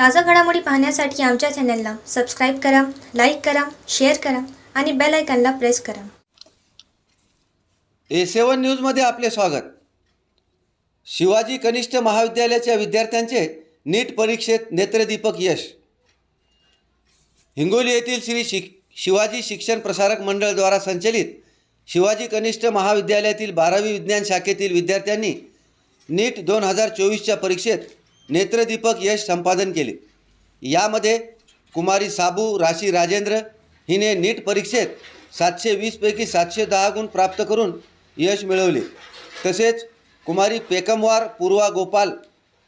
ताजा घडामोडी पाहण्यासाठी आमच्या चॅनलला सबस्क्राईब करा, लाईक करा, शेअर करा आणि बेल आयकॉनला प्रेस करा. A7 न्यूजमध्ये आपले स्वागत. शिवाजी कनिष्ठ महाविद्यालयाच्या विद्यार्थ्यांचे नीट परीक्षेत नेत्रदीपक यश. हिंगोली येथील श्री शिवाजी शिक्षण प्रसारक मंडळ द्वारा संचलित शिवाजी कनिष्ठ महाविद्यालयातील 12वी विज्ञान शाखेतील विद्यार्थ्यांनी नीट 2024च्या परीक्षेत नेत्रदीपक यश संपादन केले. यामध्ये कुमारी साबू राशी राजेंद्र हिने नीट परीक्षेत 720 पैकी 710 गुण प्राप्त करून यश मिळवले. तसेच कुमारी पेकमवार पूर्वा गोपाल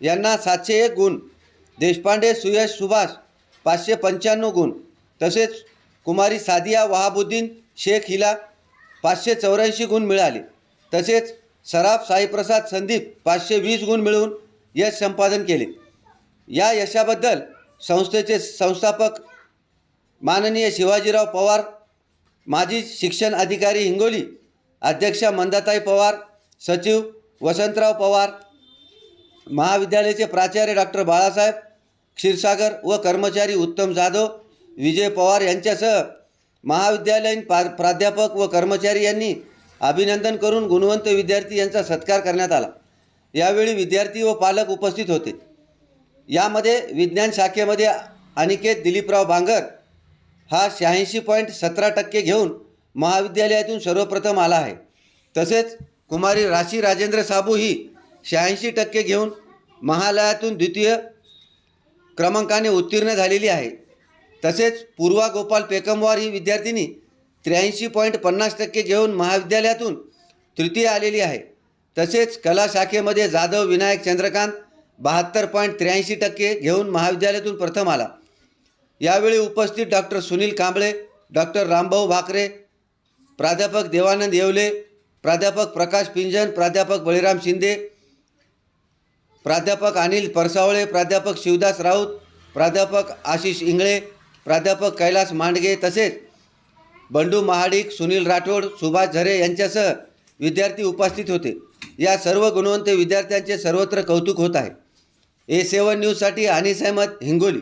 यांना 701 गुण, देशपांडे सुयश सुभाष 595 गुण, तसेच कुमारी सादिया वहाबुद्दीन शेख हिला 584 गुण मिळाले. तसेच सराफ साईप्रसाद संदीप 520 गुण मिळवून यश संपादन केले. या यशाबद्दल संस्थेचे संस्थापक माननीय शिवाजीराव पवार, माजी शिक्षण अधिकारी हिंगोली, अध्यक्षा मंदाताई पवार, सचिव वसंतराव पवार, महाविद्यालयाचे प्राचार्य डॉक्टर बाळासाहेब क्षीरसागर व कर्मचारी उत्तम जाधव, विजय पवार यांच्यासह महाविद्यालयीन प्राध्यापक व कर्मचारी यांनी अभिनंदन करून गुणवंत विद्यार्थी यांचा सत्कार करण्यात आला. यावेळी विद्यार्थी व पालक उपस्थित होते. यामध्ये विज्ञान शाखेमध्ये अनिकेत दिलीपराव बांगर हा 86.17% घेऊन महाविद्यालयातून सर्वप्रथम आला आहे. तसेच कुमारी राशी राजेंद्र साबू ही 86% घेऊन महाविद्यालयातून द्वितीय क्रमांकाने उत्तीर्ण झालेली आहे. तसेच पूर्वा गोपाल पेकमवार ही विद्यार्थिनी 83.50% घेऊन महाविद्यालयातून तृतीय आलेली आहे. तसेच कला शाखेमध्ये जाधव विनायक चंद्रकांत 72.83% घेऊन महाविद्यालयातून प्रथम आला. यावेळी उपस्थित डॉक्टर सुनील कांबळे, डॉक्टर रामभाऊ भाकरे, प्राध्यापक देवानंद येवले, प्राध्यापक प्रकाश पिंजन, प्राध्यापक बळीराम शिंदे, प्राध्यापक अनिल परसावळे, प्राध्यापक शिवदास राऊत, प्राध्यापक आशिष इंगळे, प्राध्यापक कैलास मांडगे, तसेच बंडू महाडिक, सुनील राठोड, सुभाष झरे यांच्यासह विद्यार्थी उपस्थित होते. या सर्व गुणवंत विद्यार्थ्यांचे सर्वत्र कौतुक होत आहे. A7 न्यूजसाठी अनिस अहमद, हिंगोली.